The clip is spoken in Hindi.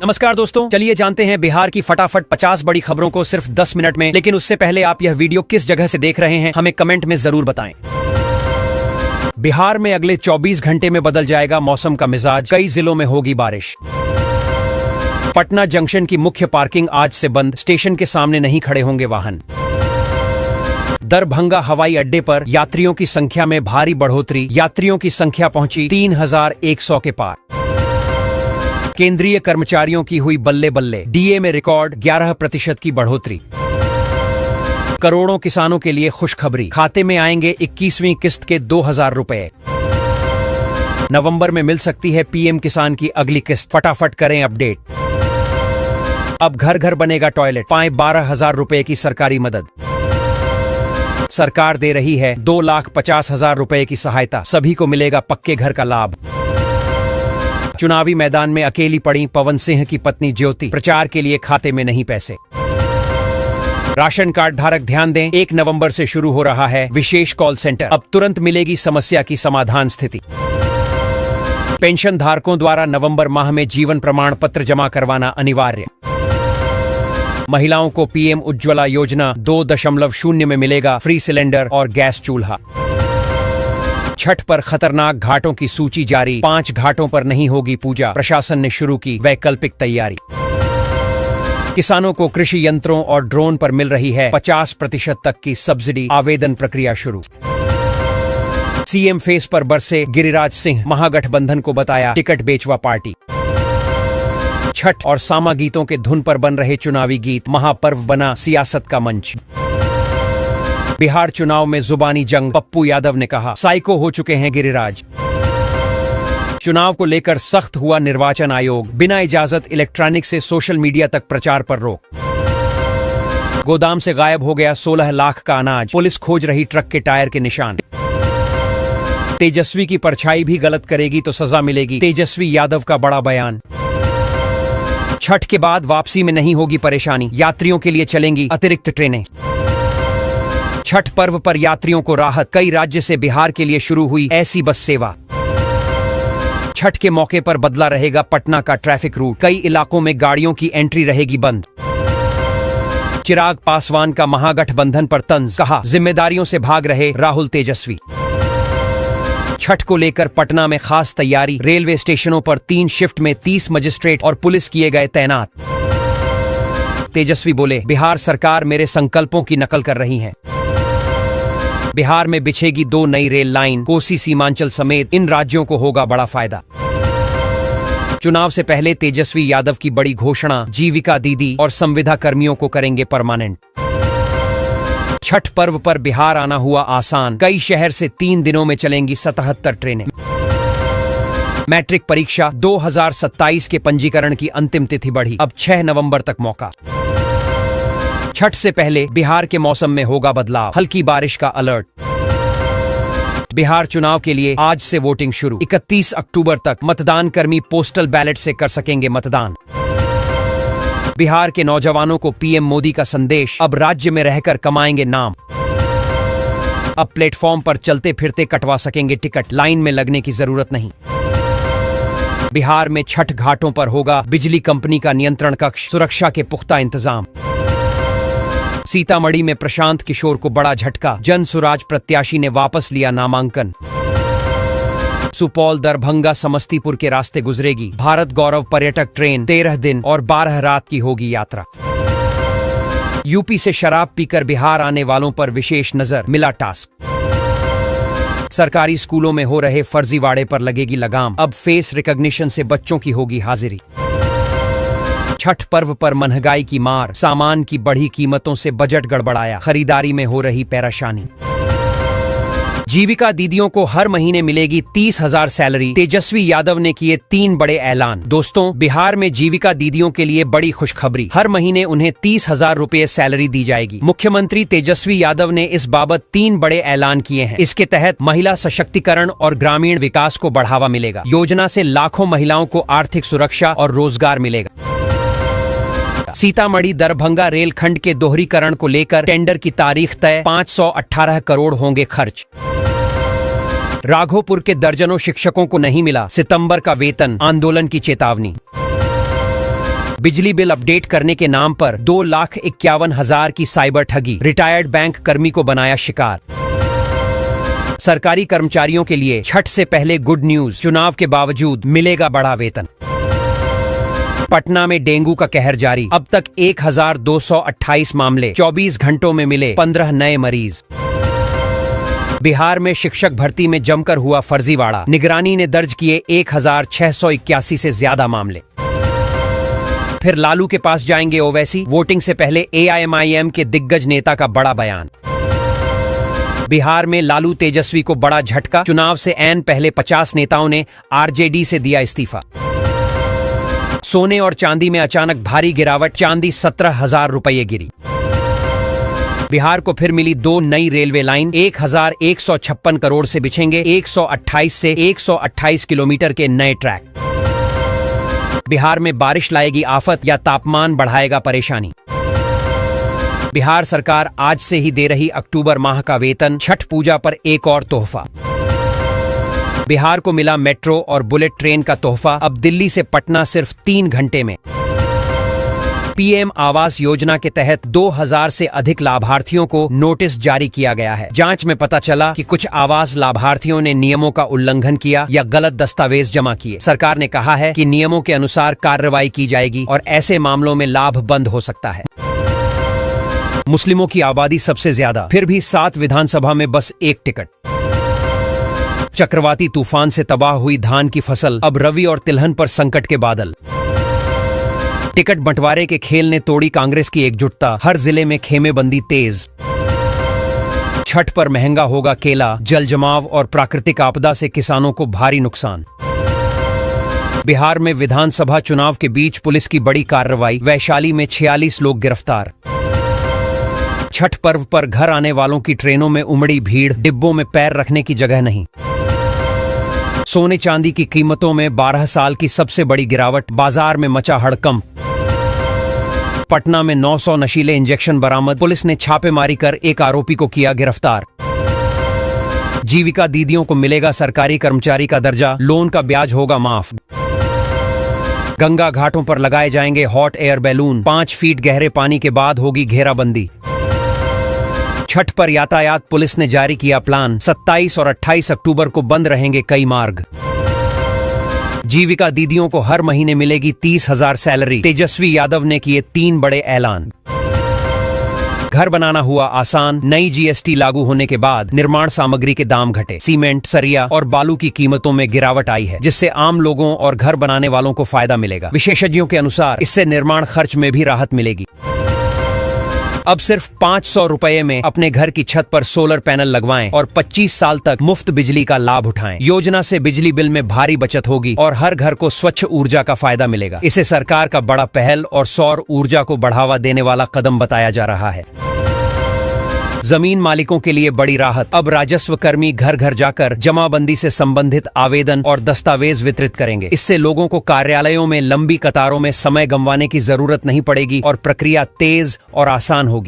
नमस्कार दोस्तों, चलिए जानते हैं बिहार की फटाफट 50 बड़ी खबरों को सिर्फ 10 मिनट में। लेकिन उससे पहले आप यह वीडियो किस जगह से देख रहे हैं हमें कमेंट में जरूर बताएं। बिहार में अगले 24 घंटे में बदल जाएगा मौसम का मिजाज, कई जिलों में होगी बारिश। पटना जंक्शन की मुख्य पार्किंग आज से बंद, स्टेशन के सामने नहीं खड़े होंगे वाहन। दरभंगा हवाई अड्डे पर यात्रियों की संख्या में भारी बढ़ोतरी, यात्रियों की संख्या पहुंची 3100 के पार। केंद्रीय कर्मचारियों की हुई बल्ले बल्ले, डीए में रिकॉर्ड 11% की बढ़ोतरी। करोड़ों किसानों के लिए खुशखबरी, खाते में आएंगे 21वीं किस्त के 2000 रुपए। नवंबर में मिल सकती है पीएम किसान की अगली किस्त, फटाफट करें अपडेट। अब घर घर बनेगा टॉयलेट, पाएं 12,000 रुपए की सरकारी मदद। सरकार दे रही है 2,50,000 रुपए की सहायता, सभी को मिलेगा पक्के घर का लाभ। चुनावी मैदान में अकेली पड़ी पवन सिंह की पत्नी ज्योति, प्रचार के लिए खाते में नहीं पैसे। राशन कार्ड धारक ध्यान दें, 1 नवंबर से शुरू हो रहा है विशेष कॉल सेंटर, अब तुरंत मिलेगी समस्या की समाधान स्थिति। पेंशन धारकों द्वारा नवंबर माह में जीवन प्रमाण पत्र जमा करवाना अनिवार्य। महिलाओं को पीएम उज्ज्वला योजना 2.0 में मिलेगा फ्री सिलेंडर और गैस चूल्हा। छठ पर खतरनाक घाटों की सूची जारी, 5 घाटों पर नहीं होगी पूजा, प्रशासन ने शुरू की वैकल्पिक तैयारी। किसानों को कृषि यंत्रों और ड्रोन पर मिल रही है 50% तक की सब्सिडी, आवेदन प्रक्रिया शुरू। सीएम फेस पर बरसे गिरिराज सिंह, महागठबंधन को बताया टिकट बेचवा पार्टी। छठ और सामा गीतों के धुन पर बन रहे चुनावी गीत, महापर्व बना सियासत का मंच। बिहार चुनाव में जुबानी जंग, पप्पू यादव ने कहा साइको हो चुके हैं गिरिराज। चुनाव को लेकर सख्त हुआ निर्वाचन आयोग, बिना इजाजत इलेक्ट्रॉनिक से सोशल मीडिया तक प्रचार पर रोक। गोदाम से गायब हो गया 16 लाख का अनाज, पुलिस खोज रही ट्रक के टायर के निशान। तेजस्वी की परछाई भी गलत करेगी तो सजा मिलेगी, तेजस्वी यादव का बड़ा बयान। छठ के बाद वापसी में नहीं होगी परेशानी, यात्रियों के लिए चलेंगी अतिरिक्त ट्रेनें। छठ पर्व पर यात्रियों को राहत, कई राज्य से बिहार के लिए शुरू हुई ऐसी बस सेवा। छठ के मौके पर बदला रहेगा पटना का ट्रैफिक रूट, कई इलाकों में गाड़ियों की एंट्री रहेगी बंद। चिराग पासवान का महागठबंधन पर तंज, कहा जिम्मेदारियों से भाग रहे राहुल तेजस्वी। छठ को लेकर पटना में खास तैयारी, रेलवे स्टेशनों पर 3 शिफ्ट में 30 मजिस्ट्रेट और पुलिस किए गए तैनात। तेजस्वी बोले बिहार सरकार मेरे संकल्पों की नकल कर रही है। बिहार में बिछेगी 2 नई रेल लाइन, कोसी सीमांचल समेत इन राज्यों को होगा बड़ा फायदा। चुनाव से पहले तेजस्वी यादव की बड़ी घोषणा, जीविका दीदी और संविदा कर्मियों को करेंगे परमानेंट। छठ पर्व पर बिहार आना हुआ आसान, कई शहर से 3 दिनों में चलेंगी 77 ट्रेनें। मैट्रिक परीक्षा 2027 के पंजीकरण की अंतिम तिथि बढ़ी, अब 6 नवंबर तक मौका। छठ से पहले बिहार के मौसम में होगा बदलाव, हल्की बारिश का अलर्ट। बिहार चुनाव के लिए आज से वोटिंग शुरू, 31 अक्टूबर तक मतदान कर्मी पोस्टल बैलेट से कर सकेंगे मतदान। बिहार के नौजवानों को पीएम मोदी का संदेश, अब राज्य में रहकर कमाएंगे नाम। अब प्लेटफॉर्म पर चलते फिरते कटवा सकेंगे टिकट, लाइन में लगने की जरूरत नहीं। बिहार में छठ घाटों पर होगा बिजली कंपनी का नियंत्रण कक्ष, सुरक्षा के पुख्ता इंतजाम। सीतामढ़ी में प्रशांत किशोर को बड़ा झटका, जन सुराज प्रत्याशी ने वापस लिया नामांकन। सुपौल दरभंगा समस्तीपुर के रास्ते गुजरेगी भारत गौरव पर्यटक ट्रेन, 13 दिन और 12 रात की होगी यात्रा। यूपी से शराब पीकर बिहार आने वालों पर विशेष नजर, मिला टास्क। सरकारी स्कूलों में हो रहे फर्जीवाड़े पर लगेगी लगाम, अब फेस रिकॉग्निशन से बच्चों की होगी हाजिरी। छठ पर्व पर महंगाई की मार, सामान की बढ़ी कीमतों से बजट गड़बड़ाया, खरीदारी में हो रही परेशानी। जीविका दीदियों को हर महीने मिलेगी 30,000 सैलरी, तेजस्वी यादव ने किए 3 बड़े ऐलान। दोस्तों, बिहार में जीविका दीदियों के लिए बड़ी खुशखबरी, हर महीने उन्हें 30,000 रुपए सैलरी दी जाएगी। मुख्यमंत्री तेजस्वी यादव ने इस बाबत 3 बड़े ऐलान किए हैं। इसके तहत महिला सशक्तिकरण और ग्रामीण विकास को बढ़ावा मिलेगा। योजना से लाखों महिलाओं को आर्थिक सुरक्षा और रोजगार मिलेगा। सीतामढ़ी दरभंगा रेलखंड के दोहरीकरण को लेकर टेंडर की तारीख तय, 518 करोड़ होंगे खर्च। राघोपुर के दर्जनों शिक्षकों को नहीं मिला सितंबर का वेतन, आंदोलन की चेतावनी। बिजली बिल अपडेट करने के नाम पर 2,51,000 की साइबर ठगी, रिटायर्ड बैंक कर्मी को बनाया शिकार। सरकारी कर्मचारियों के लिए छठ से पहले गुड न्यूज, चुनाव के बावजूद मिलेगा बड़ा वेतन। पटना में डेंगू का कहर जारी, अब तक 1,228 मामले, 24 घंटों में मिले 15 नए मरीज। बिहार में शिक्षक भर्ती में जमकर हुआ फर्जीवाड़ा, निगरानी ने दर्ज किए 1,681 से ज्यादा मामले। फिर लालू के पास जाएंगे ओवैसी, वोटिंग से पहले AIMIM के दिग्गज नेता का बड़ा बयान। बिहार में लालू तेजस्वी को बड़ा झटका, चुनाव से ऐन पहले 50 नेताओं ने RJD से दिया इस्तीफा। सोने और चांदी में अचानक भारी गिरावट, चांदी 17,000 रुपये गिरी। बिहार को फिर मिली 2 नई रेलवे लाइन, 1,156 करोड़ से बिछेंगे 128 से 128 किलोमीटर के नए ट्रैक। बिहार में बारिश लाएगी आफत या तापमान बढ़ाएगा परेशानी। बिहार सरकार आज से ही दे रही अक्टूबर माह का वेतन, छठ पूजा पर एक और तोहफा। बिहार को मिला मेट्रो और बुलेट ट्रेन का तोहफा, अब दिल्ली से पटना सिर्फ 3 घंटे में। PM आवास योजना के तहत 2,000 से अधिक लाभार्थियों को नोटिस जारी किया गया है। जांच में पता चला कि कुछ आवास लाभार्थियों ने नियमों का उल्लंघन किया या गलत दस्तावेज जमा किए। सरकार ने कहा है कि नियमों के अनुसार कार्रवाई की जाएगी और ऐसे मामलों में लाभ बंद हो सकता है। मुस्लिमों की आबादी सबसे ज्यादा, फिर भी 7 विधानसभा में बस 1 टिकट। चक्रवाती तूफान से तबाह हुई धान की फसल, अब रवि और तिलहन पर संकट के बादल। टिकट बंटवारे के खेल ने तोड़ी कांग्रेस की एकजुटता, हर जिले में खेमेबंदी तेज। छठ पर महंगा होगा केला, जल जमाव और प्राकृतिक आपदा से किसानों को भारी नुकसान। बिहार में विधानसभा चुनाव के बीच पुलिस की बड़ी कार्रवाई, वैशाली में 46 लोग गिरफ्तार। छठ पर्व पर घर आने वालों की ट्रेनों में उमड़ी भीड़, डिब्बों में पैर रखने की जगह नहीं। सोने चांदी की कीमतों में 12 साल की सबसे बड़ी गिरावट, बाजार में मचा हड़कंप। पटना में 900 नशीले इंजेक्शन बरामद, पुलिस ने छापेमारी कर एक आरोपी को किया गिरफ्तार। जीविका दीदियों को मिलेगा सरकारी कर्मचारी का दर्जा, लोन का ब्याज होगा माफ। गंगा घाटों पर लगाए जाएंगे हॉट एयर बैलून, 5 फीट गहरे पानी के बाद होगी घेराबंदी। छठ पर यातायात पुलिस ने जारी किया प्लान, 27 और 28 अक्टूबर को बंद रहेंगे कई मार्ग। जीविका दीदियों को हर महीने मिलेगी 30,000 सैलरी, तेजस्वी यादव ने किए 3 बड़े ऐलान। घर बनाना हुआ आसान, नई GST लागू होने के बाद निर्माण सामग्री के दाम घटे, सीमेंट, सरिया और बालू की कीमतों में गिरावट आई है, जिससे आम लोगों और घर बनाने वालों को फायदा मिलेगा। विशेषज्ञों के अनुसार इससे निर्माण खर्च में भी राहत मिलेगी। अब सिर्फ 500 रुपये में अपने घर की छत पर सोलर पैनल लगवाएं और 25 साल तक मुफ्त बिजली का लाभ उठाएं। योजना से बिजली बिल में भारी बचत होगी और हर घर को स्वच्छ ऊर्जा का फायदा मिलेगा। इसे सरकार का बड़ा पहल और सौर ऊर्जा को बढ़ावा देने वाला कदम बताया जा रहा है। जमीन मालिकों के लिए बड़ी राहत, अब राजस्व कर्मी घर घर जाकर जमाबंदी से संबंधित आवेदन और दस्तावेज वितरित करेंगे। इससे लोगों को कार्यालयों में लंबी कतारों में समय गंवाने की जरूरत नहीं पड़ेगी और प्रक्रिया तेज और आसान होगी।